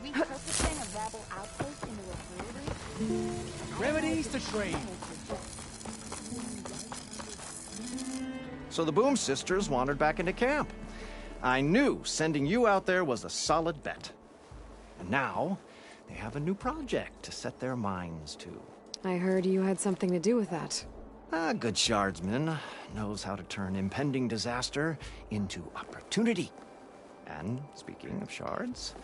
Repurposing a rebel outpost into a brewery? Remedies to trade. So the Boom Sisters wandered back into camp. I knew sending you out there was a solid bet. And now, they have a new project to set their minds to. I heard you had something to do with that. A good shardsman knows how to turn impending disaster into opportunity. And speaking of shards,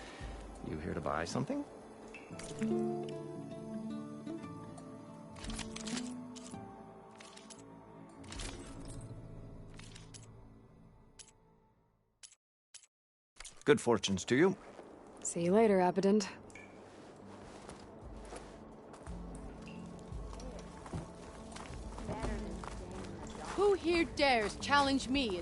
you here to buy something? Good fortunes to you. See you later, Abbott. Who here dares challenge me?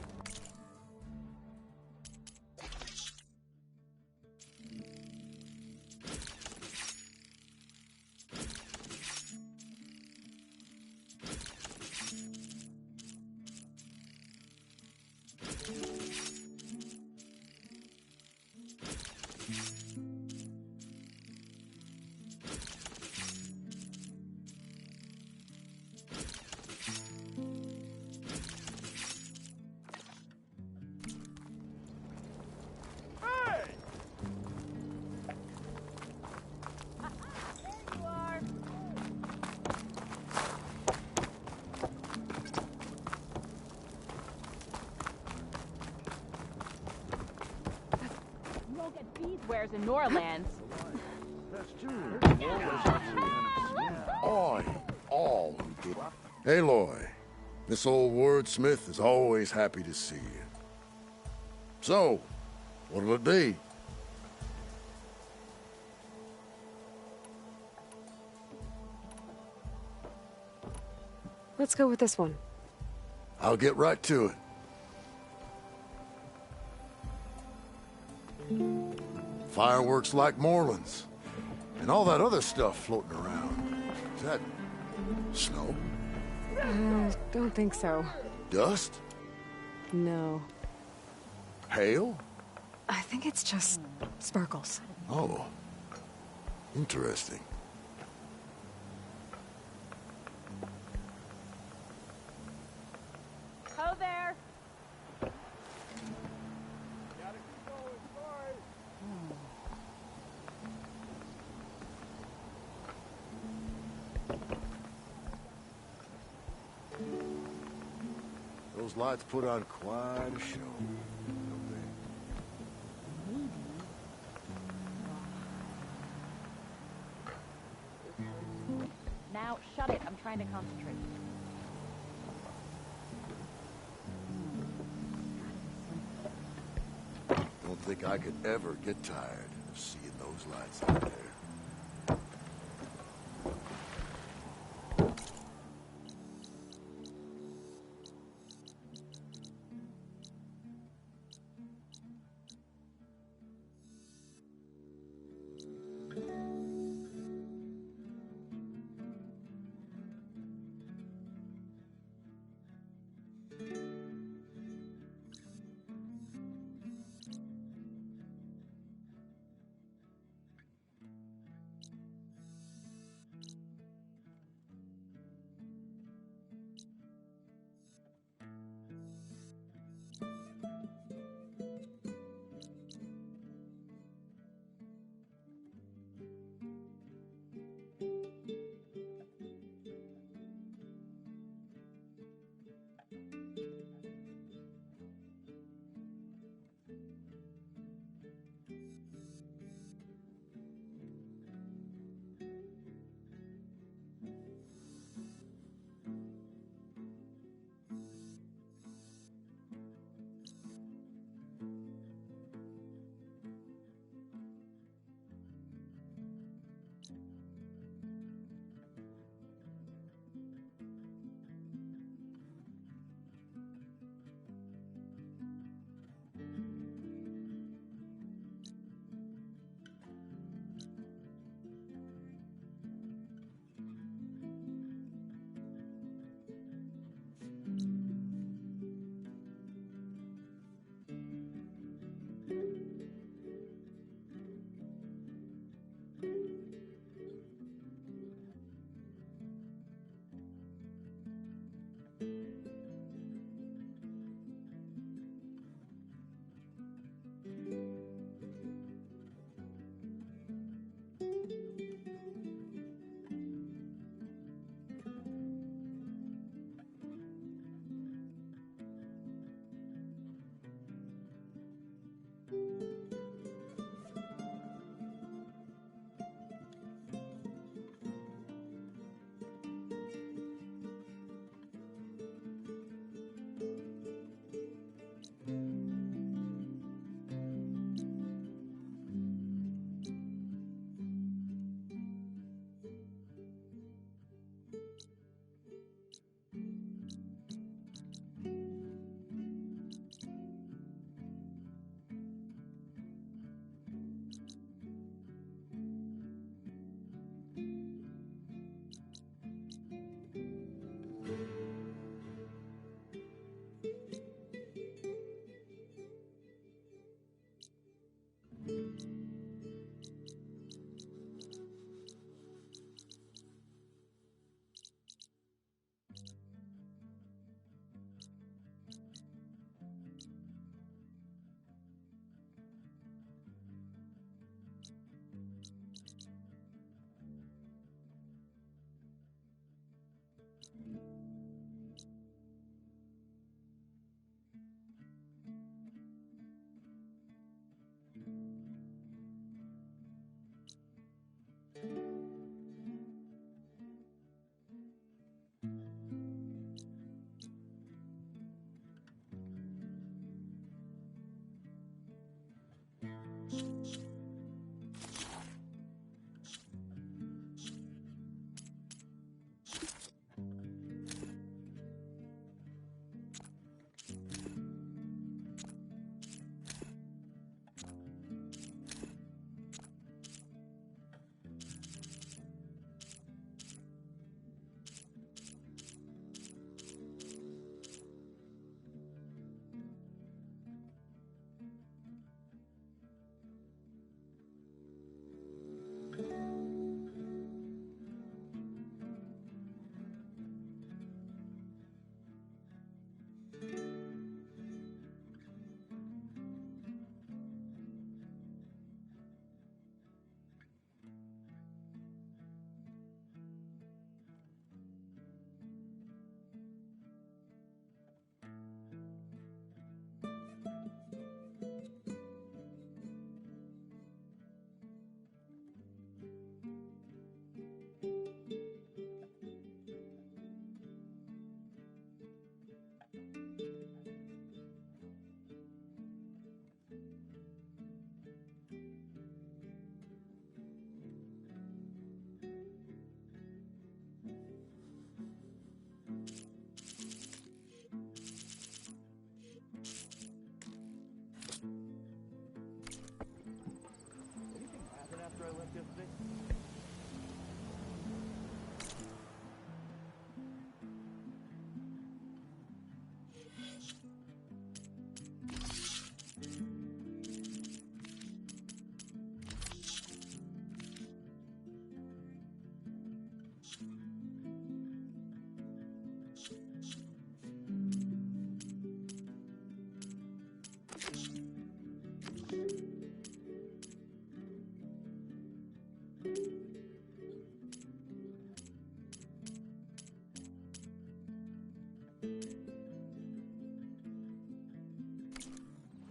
Wares in Norlands. Oi, all who did. Aloy, this old wordsmith is always happy to see you. So, what'll it be? Let's go with this one. I'll get right to it. Fireworks like Moorlands, and all that other stuff floating around. Is that snow? Don't think so. Dust? No. Hail? I think it's just sparkles. Oh, interesting. Ho there! Those lights put on quite a show, don't they? Now, shut it. I'm trying to concentrate. Don't think I could ever get tired of seeing those lights out there.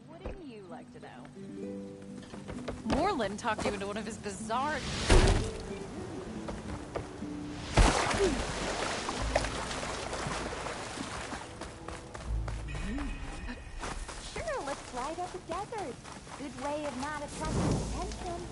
Wouldn't you like to know? Moreland talked you into one of his bizarre... Sure, let's ride up the desert. Good way of not attracting attention.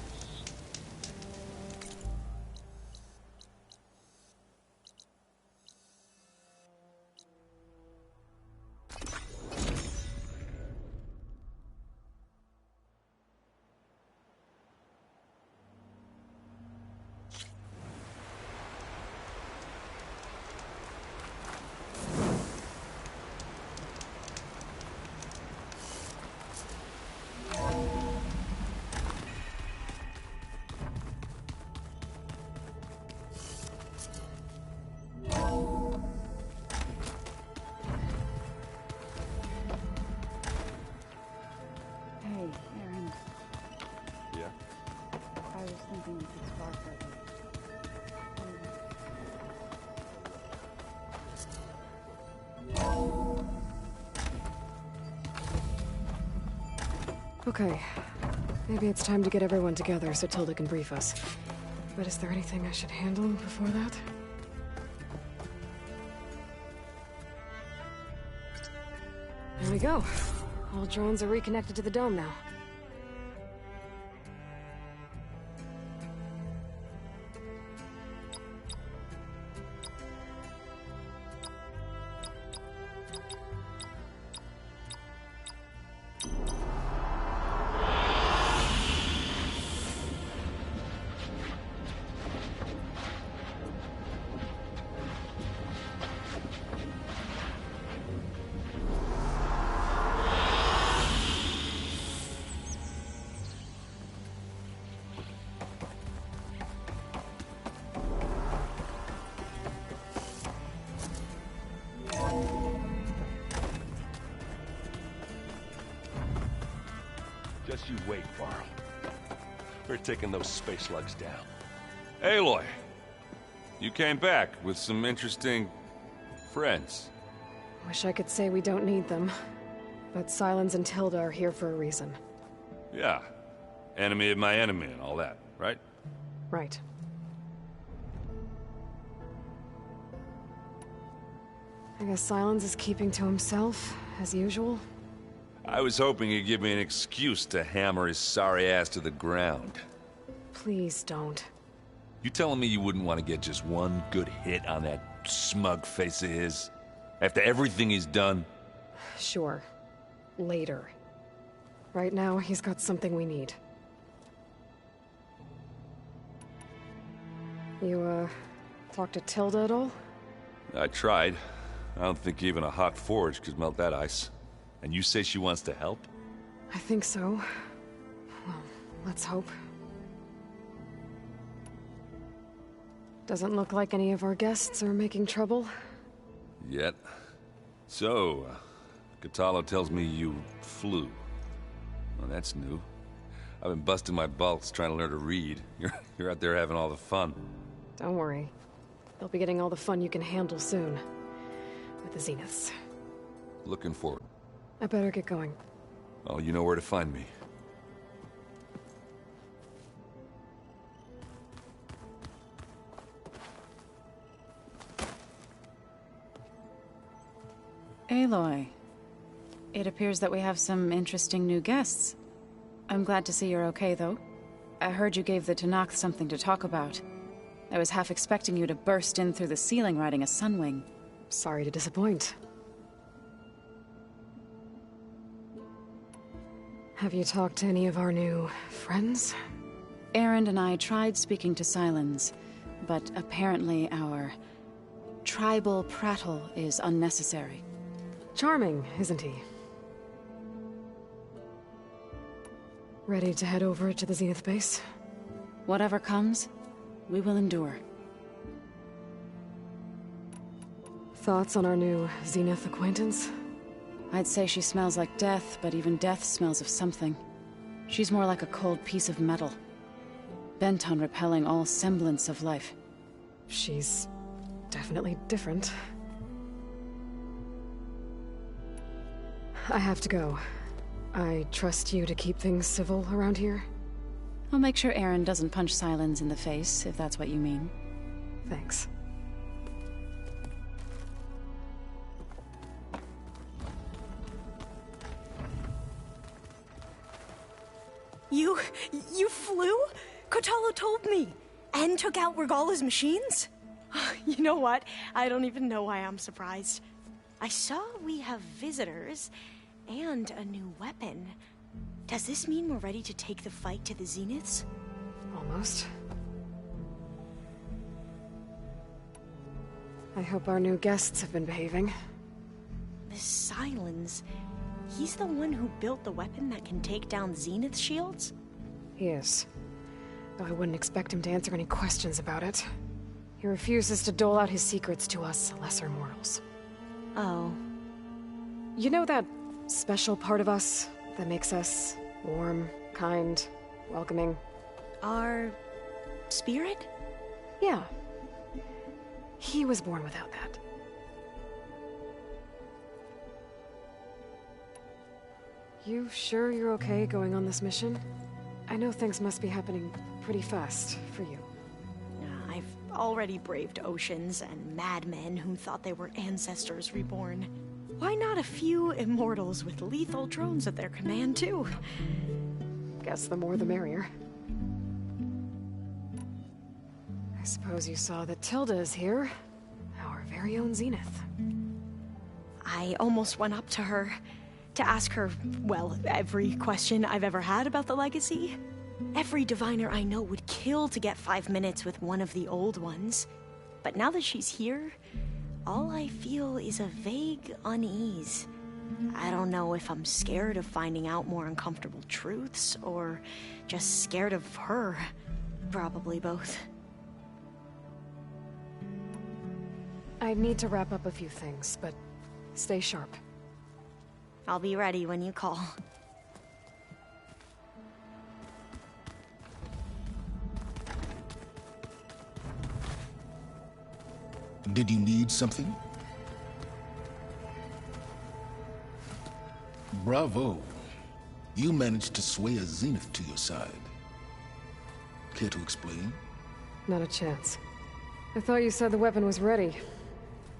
Hey, Aaron. Yeah? I was thinking we could spark it. Okay. Maybe it's time to get everyone together so Tilda can brief us. But is there anything I should handle before that? There we go. All drones are reconnected to the dome now. You wait, Varl. We're taking those space slugs down. Aloy, you came back with some interesting friends. Wish I could say we don't need them. But Sylens and Tilda are here for a reason. Yeah. Enemy of my enemy and all that, right? Right. I guess Sylens is keeping to himself, as usual. I was hoping he'd give me an excuse to hammer his sorry ass to the ground. Please don't. You telling me you wouldn't want to get just one good hit on that smug face of his? After everything he's done? Sure. Later. Right now, he's got something we need. You, talked to Tilda at all? I tried. I don't think even a hot forge could melt that ice. And you say she wants to help? I think so. Well, let's hope. Doesn't look like any of our guests are making trouble. Yet. So, Kotallo tells me you flew. Well, that's new. I've been busting my balls trying to learn to read. You're out there having all the fun. Don't worry. They'll be getting all the fun you can handle soon. With the Zeniths. Looking forward. I better get going. Oh, you know where to find me. Aloy. It appears that we have some interesting new guests. I'm glad to see you're okay, though. I heard you gave the Tenakth something to talk about. I was half expecting you to burst in through the ceiling riding a Sunwing. Sorry to disappoint. Have you talked to any of our new friends? Erend and I tried speaking to Sylens, but apparently our tribal prattle is unnecessary. Charming, isn't he? Ready to head over to the Zenith base? Whatever comes, we will endure. Thoughts on our new Zenith acquaintance? I'd say she smells like death, but even death smells of something. She's more like a cold piece of metal, bent on repelling all semblance of life. She's definitely different. I have to go. I trust you to keep things civil around here? I'll make sure Erend doesn't punch Sylens in the face, if that's what you mean. Thanks. You flew? Kotallo told me. And took out Regalla's machines? You know what? I don't even know why I'm surprised. I saw we have visitors and a new weapon. Does this mean we're ready to take the fight to the Zeniths? Almost. I hope our new guests have been behaving. This Sylens, he's the one who built the weapon that can take down Zenith shields? He is. Though I wouldn't expect him to answer any questions about it. He refuses to dole out his secrets to us lesser mortals. Oh. You know that special part of us that makes us warm, kind, welcoming? Our spirit? Yeah. He was born without that. You sure you're okay going on this mission? I know things must be happening pretty fast for you. I've already braved oceans and madmen who thought they were ancestors reborn. Why not a few immortals with lethal drones at their command, too? Guess the more the merrier. I suppose you saw that Tilda is here. Our very own Zenith. I almost went up to her to ask her, well, every question I've ever had about the legacy. Every diviner I know would kill to get 5 minutes with one of the old ones. But now that she's here, all I feel is a vague unease. I don't know if I'm scared of finding out more uncomfortable truths, or just scared of her. Probably both. I need to wrap up a few things, but stay sharp. I'll be ready when you call. Did you need something? Bravo. You managed to sway a Zenith to your side. Care to explain? Not a chance. I thought you said the weapon was ready.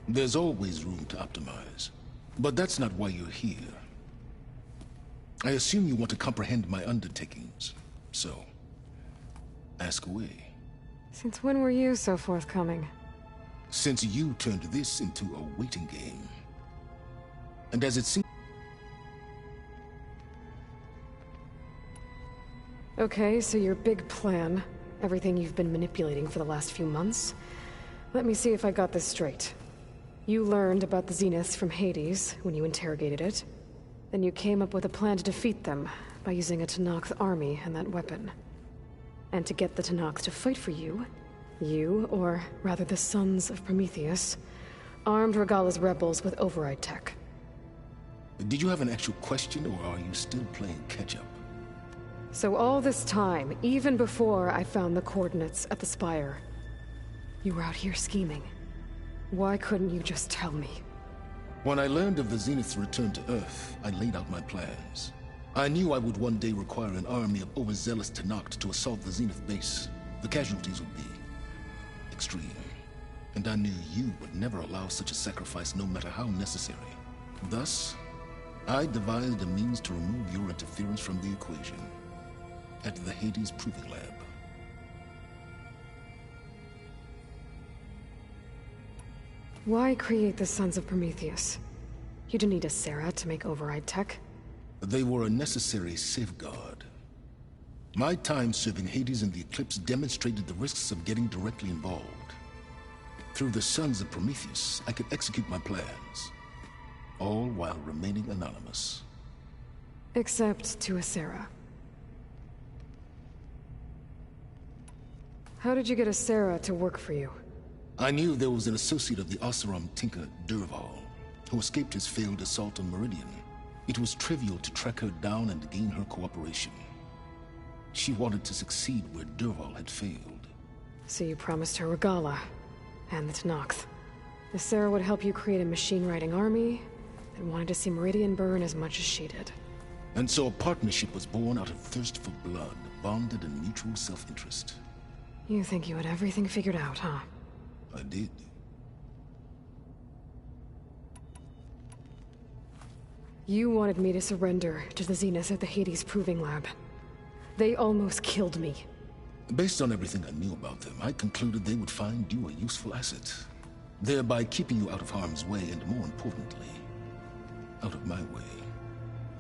There's always room to optimize. But that's not why you're here. I assume you want to comprehend my undertakings. So, ask away. Since when were you so forthcoming? Since you turned this into a waiting game. And as it seems... Okay, so your big plan, everything you've been manipulating for the last few months. Let me see if I got this straight. You learned about the Zeniths from Hades when you interrogated it. Then you came up with a plan to defeat them by using a Tenakth army and that weapon. And to get the Tenakth to fight for you, or rather the Sons of Prometheus, armed Regalla's rebels with override tech. Did you have an actual question, or are you still playing catch-up? So all this time, even before I found the coordinates at the Spire, you were out here scheming. Why couldn't you just tell me? When I learned of the Zenith's return to Earth, I laid out my plans. I knew I would one day require an army of overzealous Tenakth to assault the Zenith base. The casualties would be extreme. And I knew you would never allow such a sacrifice, no matter how necessary. Thus, I devised a means to remove your interference from the equation at the Hades Proving Lab. Why create the Sons of Prometheus? You didn't need a Sarah to make override tech. They were a necessary safeguard. My time serving Hades in the Eclipse demonstrated the risks of getting directly involved. Through the Sons of Prometheus, I could execute my plans, all while remaining anonymous. Except to Asera. How did you get Asera to work for you? I knew there was an associate of the Oseram tinker, Dervahl, who escaped his failed assault on Meridian. It was trivial to track her down and gain her cooperation. She wanted to succeed where Dervahl had failed. So you promised her Regalla, and the Tenakth. Asera would help you create a machine-riding army that wanted to see Meridian burn as much as she did. And so a partnership was born out of thirst for blood, bonded in mutual self-interest. You think you had everything figured out, huh? I did. You wanted me to surrender to the Zeniths at the Hades Proving Lab. They almost killed me. Based on everything I knew about them, I concluded they would find you a useful asset, thereby keeping you out of harm's way and, more importantly, out of my way.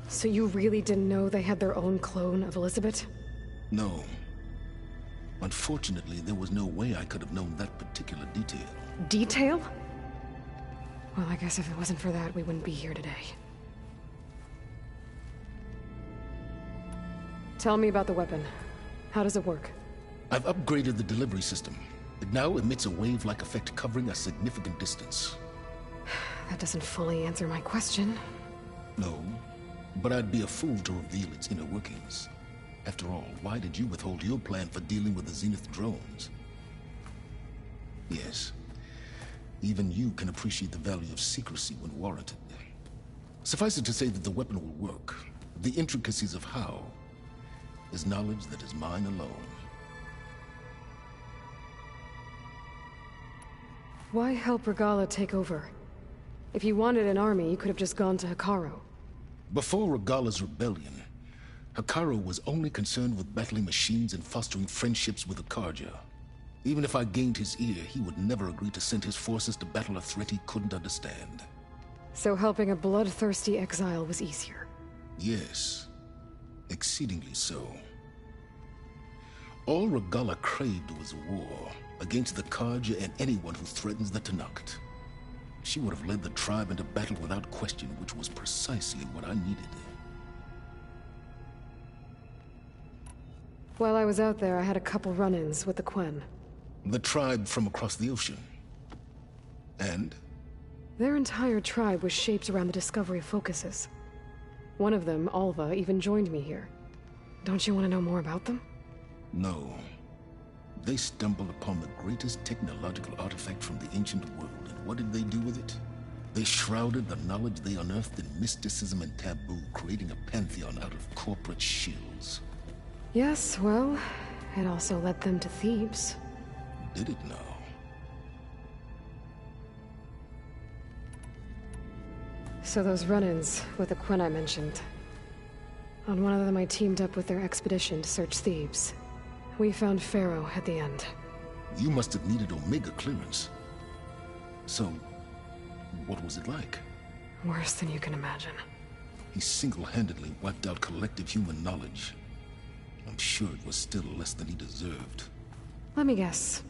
So you really didn't know they had their own clone of Elizabeth? No. Unfortunately, there was no way I could have known that particular detail. Detail? Well, I guess if it wasn't for that, we wouldn't be here today. Tell me about the weapon. How does it work? I've upgraded the delivery system. It now emits a wave-like effect covering a significant distance. That doesn't fully answer my question. No, but I'd be a fool to reveal its inner workings. After all, why did you withhold your plan for dealing with the Zenith drones? Yes, even you can appreciate the value of secrecy when warranted. Suffice it to say that the weapon will work. The intricacies of how is knowledge that is mine alone. Why help Regalla take over? If you wanted an army, you could have just gone to Hekarro. Before Regalla's rebellion, Hekarro was only concerned with battling machines and fostering friendships with Akarja. Even if I gained his ear, he would never agree to send his forces to battle a threat he couldn't understand. So helping a bloodthirsty exile was easier? Yes. Exceedingly so. All Regalla craved was war against the Karja and anyone who threatens the Tenakth. She would have led the tribe into battle without question, which was precisely what I needed. While I was out there, I had a couple run-ins with the Quen. The tribe from across the ocean. And? Their entire tribe was shaped around the discovery of focuses. One of them, Alva, even joined me here. Don't you want to know more about them? No. They stumbled upon the greatest technological artifact from the ancient world, and what did they do with it? They shrouded the knowledge they unearthed in mysticism and taboo, creating a pantheon out of corporate shills. Yes, well, it also led them to Thebes. Did it now? So those run-ins with the Quen I mentioned. On one of them I teamed up with their expedition to search Thebes. We found Pharaoh at the end. You must have needed Omega clearance. So, what was it like? Worse than you can imagine. He single-handedly wiped out collective human knowledge. I'm sure it was still less than he deserved. Let me guess.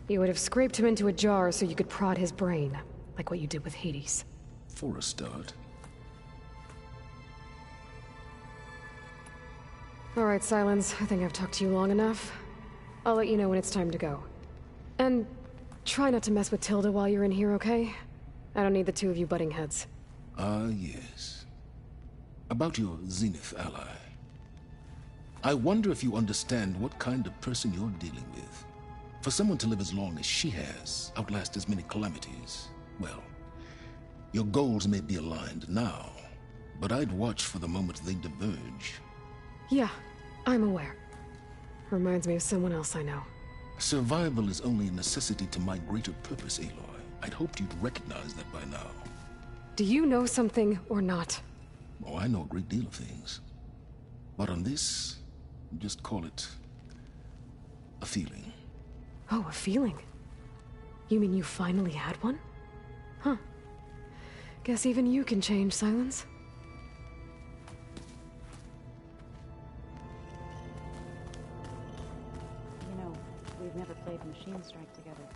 You would have scraped him into a jar so you could prod his brain, like what you did with Hades. For a start. All right, Silence. I think I've talked to you long enough. I'll let you know when it's time to go. And try not to mess with Tilda while you're in here, okay? I don't need the two of you butting heads. Ah, yes. About your Zenith ally. I wonder if you understand what kind of person you're dealing with. For someone to live as long as she has, outlast as many calamities, well, your goals may be aligned now, but I'd watch for the moment they diverge. Yeah, I'm aware. Reminds me of someone else I know. Survival is only a necessity to my greater purpose, Aloy. I'd hoped you'd recognize that by now. Do you know something or not? Oh, I know a great deal of things. But on this, just call it a feeling. Oh, a feeling? You mean you finally had one? Huh. Guess even you can change, Silence. You know, we've never played Machine Strike together.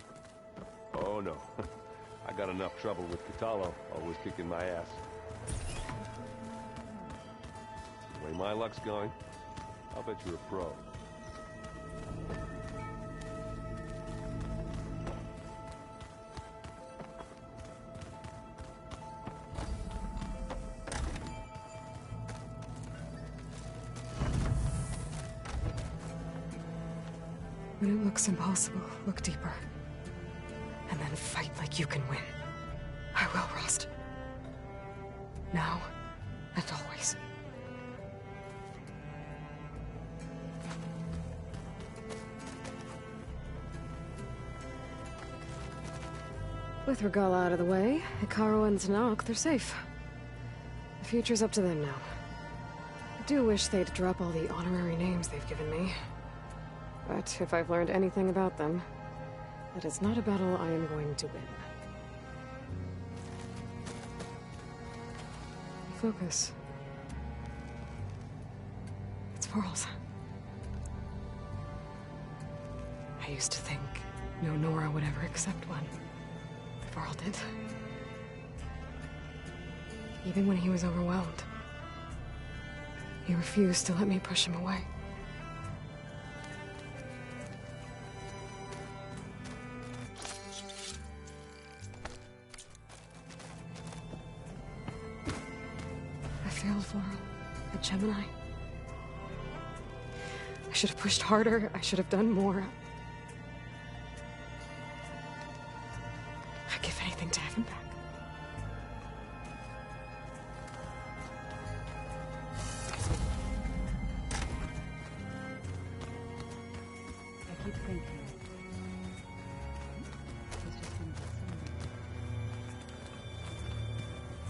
Oh no. I got enough trouble with Kotallo, always kicking my ass. The way my luck's going, I'll bet you're a pro. When it looks impossible, look deeper. And then fight like you can win. I will, Rost. Now and always. With Regalla out of the way, Hekarro and Tenakth, they're safe. The future's up to them now. I do wish they'd drop all the honorary names they've given me. But if I've learned anything about them, that is not a battle I am going to win. Focus. It's Varl's. I used to think no Nora would ever accept one. Varl did. Even when he was overwhelmed. He refused to let me push him away. I failed Varl at Gemini. I should have pushed harder. I should have done more. I'd give anything to have him back. I keep thinking. He's just gonna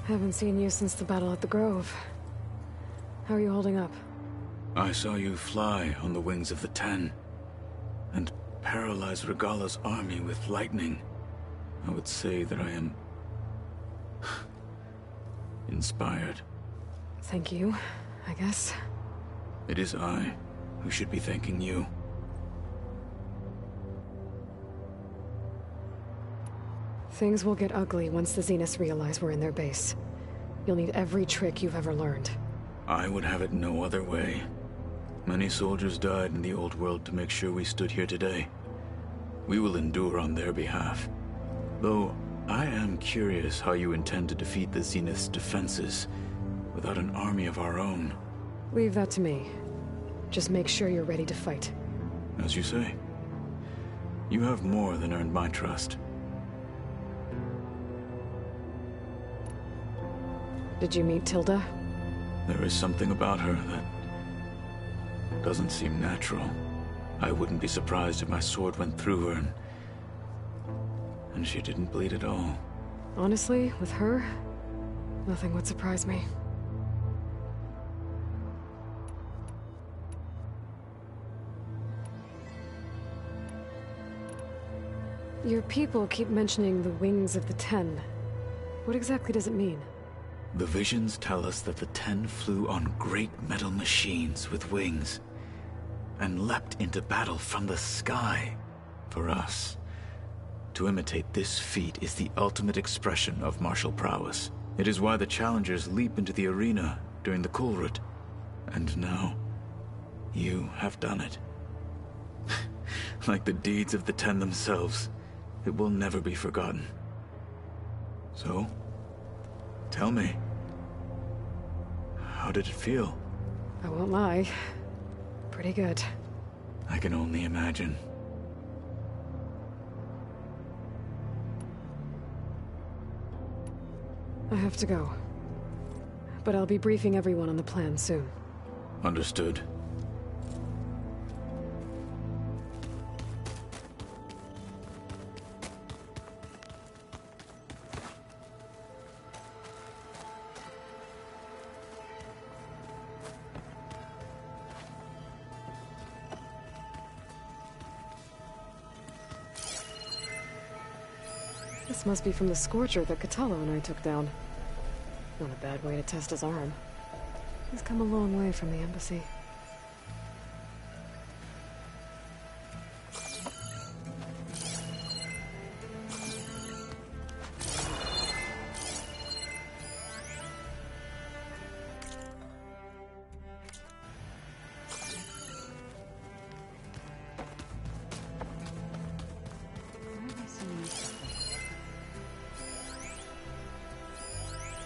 be Haven't seen you since the battle at the Grove. How are you holding up? I saw you fly on the wings of the Ten, and paralyze Regalla's army with lightning. I would say that I am inspired. Thank you, I guess. It is I who should be thanking you. Things will get ugly once the Zeniths realize we're in their base. You'll need every trick you've ever learned. I would have it no other way. Many soldiers died in the old world to make sure we stood here today. We will endure on their behalf. Though, I am curious how you intend to defeat the Zenith's defenses without an army of our own. Leave that to me. Just make sure you're ready to fight. As you say. You have more than earned my trust. Did you meet Tilda? There is something about her that doesn't seem natural. I wouldn't be surprised if my sword went through her and she didn't bleed at all. Honestly, with her, nothing would surprise me. Your people keep mentioning the wings of the Ten. What exactly does it mean? The visions tell us that the Ten flew on great metal machines with wings and leapt into battle from the sky. For us, to imitate this feat is the ultimate expression of martial prowess. It is why the challengers leap into the arena during the Kulrut. And now, you have done it. Like the deeds of the Ten themselves, it will never be forgotten. So, tell me, how did it feel? I won't lie. Pretty good. I can only imagine. I have to go. But I'll be briefing everyone on the plan soon. Understood. This must be from the Scorcher that Kotallo and I took down. Not a bad way to test his arm. He's come a long way from the embassy.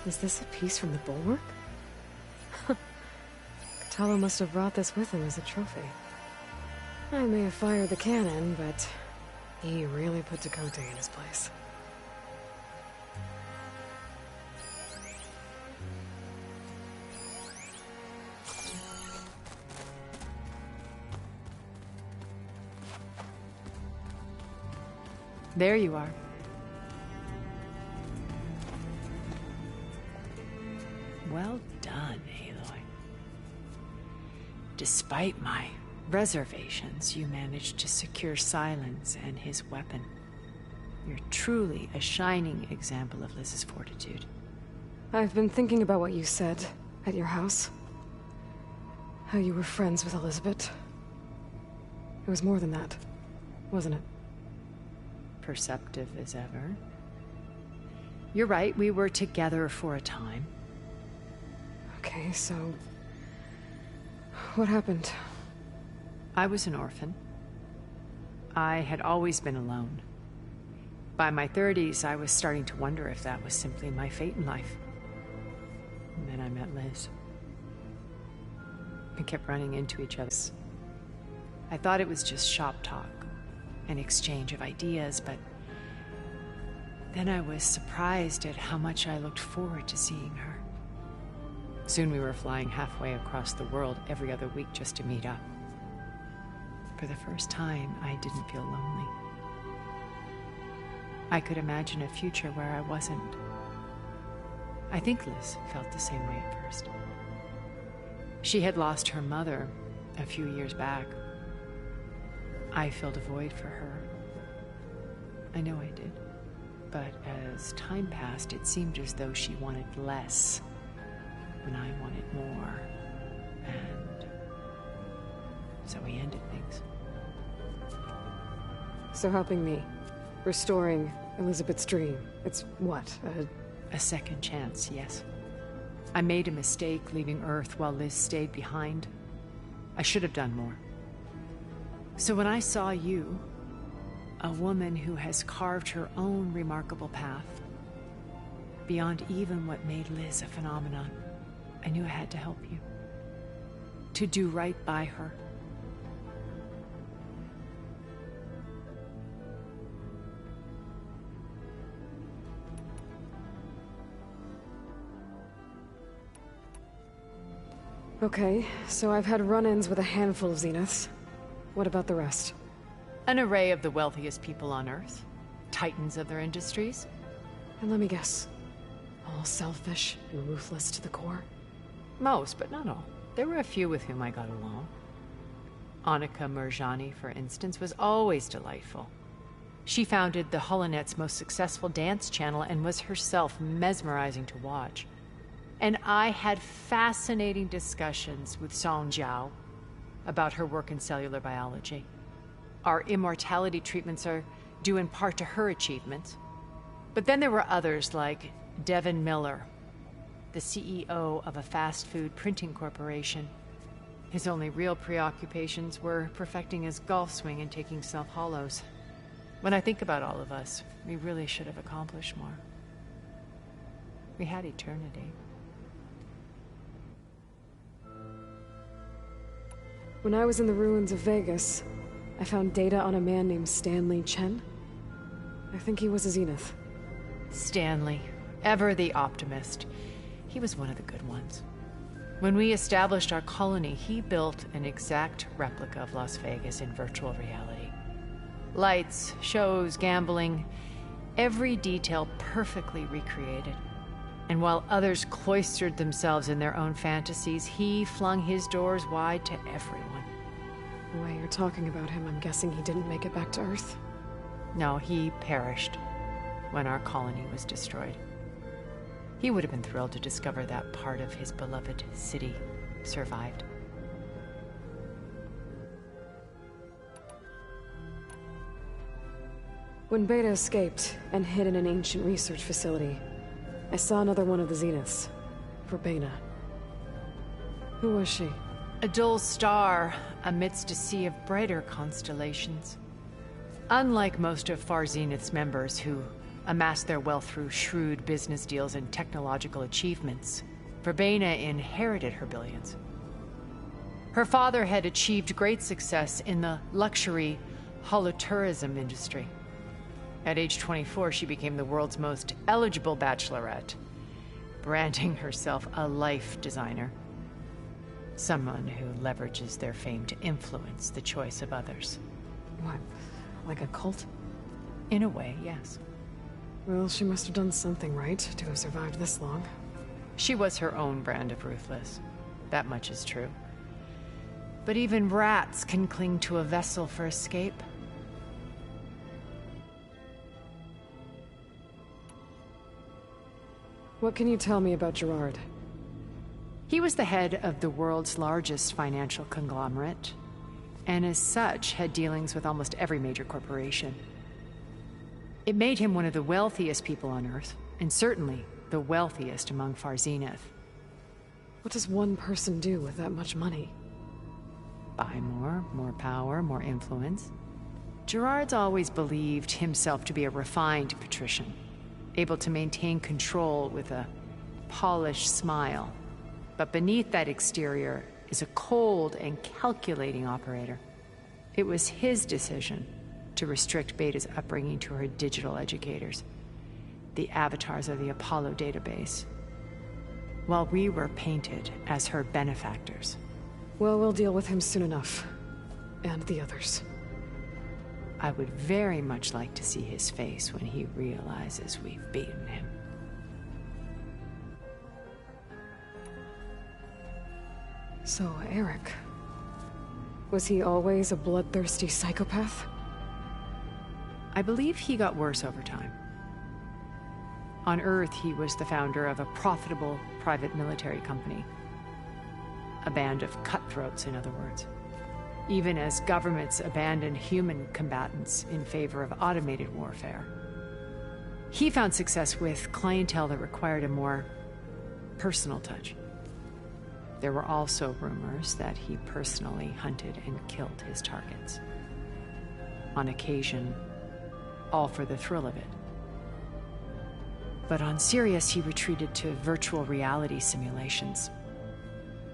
Is this a piece from the bulwark? Kotallo must have brought this with him as a trophy. I may have fired the cannon, but he really put Tekotteh in his place. There you are. Well done, Aloy. Despite my reservations, you managed to secure Silence and his weapon. You're truly a shining example of Liz's fortitude. I've been thinking about what you said at your house. How you were friends with Elizabeth. It was more than that, wasn't it? Perceptive as ever. You're right, we were together for a time. Okay, so... what happened? I was an orphan. I had always been alone. By my 30s, I was starting to wonder if that was simply my fate in life. And then I met Liz. We kept running into each other. I thought it was just shop talk, an exchange of ideas, but then I was surprised at how much I looked forward to seeing her. Soon we were flying halfway across the world every other week just to meet up. For the first time, I didn't feel lonely. I could imagine a future where I wasn't. I think Liz felt the same way at first. She had lost her mother a few years back. I filled a void for her. I know I did. But as time passed, it seemed as though she wanted less when I wanted more. And so we ended things. So helping me, restoring Elizabeth's dream, it's what, a second chance, yes. I made a mistake leaving Earth while Liz stayed behind. I should have done more. So when I saw you, a woman who has carved her own remarkable path, beyond even what made Liz a phenomenon, I knew I had to help you. To do right by her. Okay, so I've had run-ins with a handful of Zeniths. What about the rest? An array of the wealthiest people on Earth. Titans of their industries. And let me guess. All selfish and ruthless to the core? Most, but not all. There were a few with whom I got along. Annika Murjani, for instance, was always delightful. She founded the Holonet's most successful dance channel and was herself mesmerizing to watch. And I had fascinating discussions with Song Jiao about her work in cellular biology. Our immortality treatments are due in part to her achievements. But then there were others like Devin Miller, the CEO of a fast food printing corporation. His only real preoccupations were perfecting his golf swing and taking self-hollows. When I think about all of us, we really should have accomplished more. We had eternity. When I was in the ruins of Vegas, I found data on a man named Stanley Chen. I think he was a Zenith. Stanley, ever the optimist. He was one of the good ones. When we established our colony, he built an exact replica of Las Vegas in virtual reality. Lights, shows, gambling, every detail perfectly recreated. And while others cloistered themselves in their own fantasies, he flung his doors wide to everyone. The way you're talking about him, I'm guessing he didn't make it back to Earth? No, he perished when our colony was destroyed. He would have been thrilled to discover that part of his beloved city survived. When Beta escaped and hid in an ancient research facility, I saw another one of the Zeniths, Verbena. Who was she? A dull star amidst a sea of brighter constellations. Unlike most of Far Zenith's members who amassed their wealth through shrewd business deals and technological achievements, Verbena inherited her billions. Her father had achieved great success in the luxury holotourism industry. At age 24, she became the world's most eligible bachelorette, branding herself a life designer. Someone who leverages their fame to influence the choice of others. What, like a cult? In a way, yes. Well, she must have done something right to have survived this long. She was her own brand of ruthless. That much is true. But even rats can cling to a vessel for escape. What can you tell me about Gerard? He was the head of the world's largest financial conglomerate, and as such had dealings with almost every major corporation. It made him one of the wealthiest people on Earth, and certainly the wealthiest among Far Zenith. What does one person do with that much money? Buy more power, more influence. Gerard's always believed himself to be a refined patrician, able to maintain control with a polished smile. But beneath that exterior is a cold and calculating operator. It was his decision to restrict Beta's upbringing to her digital educators, the avatars of the Apollo database, while we were painted as her benefactors. Well, we'll deal with him soon enough. And the others. I would very much like to see his face when he realizes we've beaten him. So, Eric. Was he always a bloodthirsty psychopath? I believe he got worse over time. On Earth, he was the founder of a profitable private military company. A band of cutthroats, in other words. Even as governments abandoned human combatants in favor of automated warfare. He found success with clientele that required a more personal touch. There were also rumors that he personally hunted and killed his targets. On occasion, all for the thrill of it. But on Sirius, he retreated to virtual reality simulations.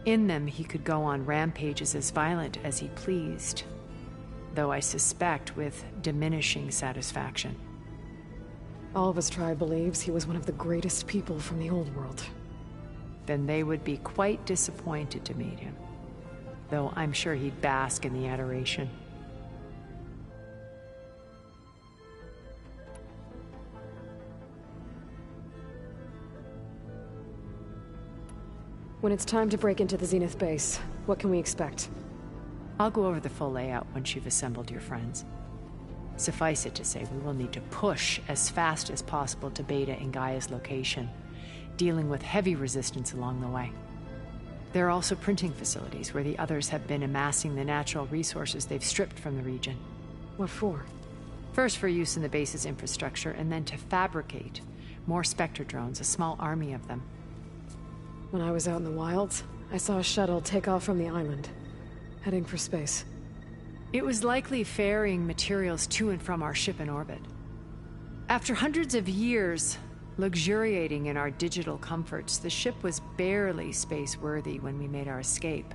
In them, he could go on rampages as violent as he pleased, though I suspect with diminishing satisfaction. All of his tribe believes he was one of the greatest people from the old world. then they would be quite disappointed to meet him. Though I'm sure he'd bask in the adoration. When it's time to break into the Zenith base, what can we expect? I'll go over the full layout once you've assembled your friends. Suffice it to say, we will need to push as fast as possible to Beta and Gaia's location, dealing with heavy resistance along the way. There are also printing facilities where the others have been amassing the natural resources they've stripped from the region. What for? First for use in the base's infrastructure, and then to fabricate more Spectre drones, a small army of them. When I was out in the wilds, I saw a shuttle take off from the island, heading for space. It was likely ferrying materials to and from our ship in orbit. After hundreds of years luxuriating in our digital comforts, the ship was barely space-worthy when we made our escape.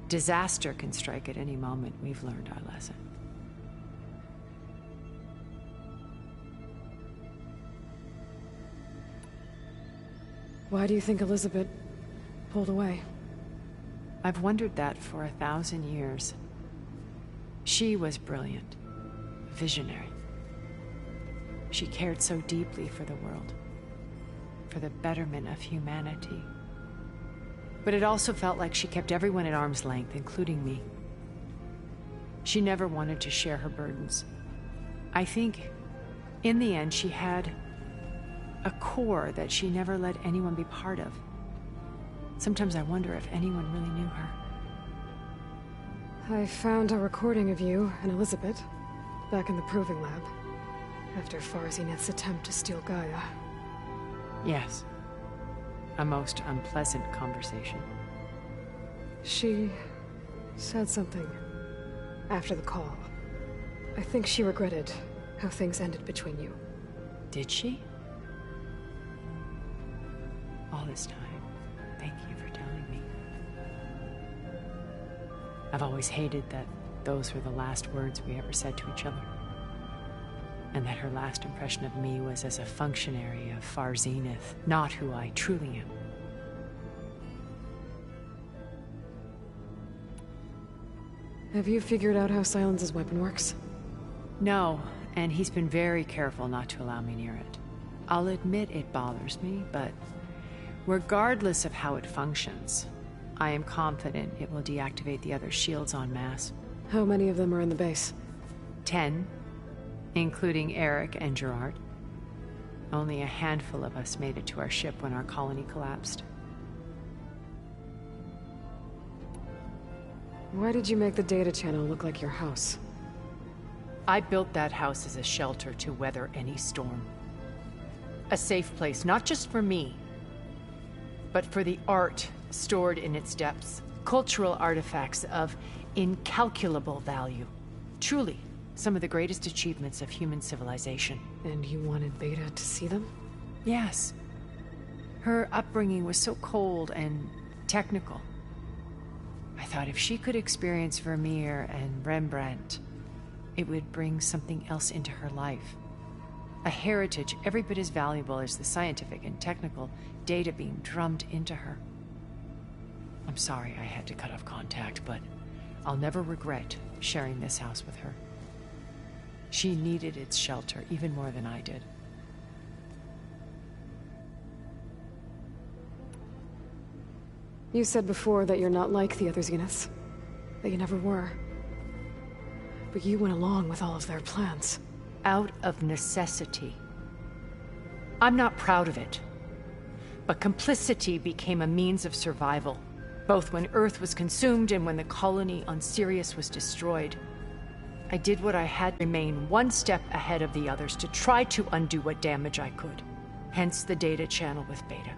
Disaster can strike at any moment. We've learned our lesson. Why do you think Elizabeth pulled away? I've wondered that for 1,000 years. She was brilliant, visionary. She cared so deeply for the world, for the betterment of humanity. But it also felt like she kept everyone at arm's length, including me. She never wanted to share her burdens. I think, in the end, she had a core that she never let anyone be part of. Sometimes I wonder if anyone really knew her. I found a recording of you and Elizabeth back in the Proving Lab after Far Zenith's attempt to steal Gaia. Yes. A most unpleasant conversation. She said something after the call. I think she regretted how things ended between you. Did she? All this time, thank you for telling me. I've always hated that those were the last words we ever said to each other. And that her last impression of me was as a functionary of Far Zenith, not who I truly am. Have you figured out how Silence's weapon works? No, and he's been very careful not to allow me near it. I'll admit it bothers me, but regardless of how it functions, I am confident it will deactivate the other shields en masse. How many of them are in the base? 10, including Eric and Gerard. Only a handful of us made it to our ship when our colony collapsed. Why did you make the data channel look like your house? I built that house as a shelter to weather any storm. A safe place, not just for me, but for the art stored in its depths. Cultural artifacts of incalculable value. Truly, some of the greatest achievements of human civilization. And you wanted Beta to see them? Yes. Her upbringing was so cold and technical. I thought if she could experience Vermeer and Rembrandt, it would bring something else into her life. A heritage every bit as valuable as the scientific and technical data being drummed into her. I'm sorry I had to cut off contact, but I'll never regret sharing this house with her. She needed its shelter even more than I did. You said before that you're not like the other Zeniths. That you never were. But you went along with all of their plans. Out of necessity. I'm not proud of it. But complicity became a means of survival, both when Earth was consumed and when the colony on Sirius was destroyed. I did what I had to remain one step ahead of the others to try to undo what damage I could. Hence the data channel with Beta.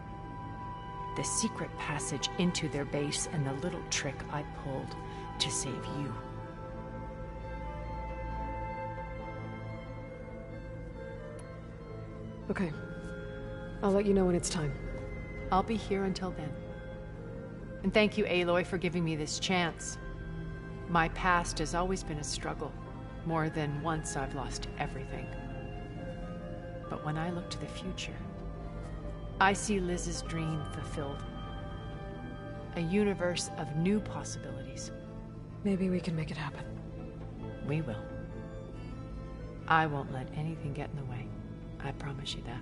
The secret passage into their base and the little trick I pulled to save you. Okay. I'll let you know when it's time. I'll be here until then. And thank you, Aloy, for giving me this chance. My past has always been a struggle. More than once I've lost everything. But when I look to the future, I see Liz's dream fulfilled. A universe of new possibilities. Maybe we can make it happen. We will. I won't let anything get in the way. I promise you that.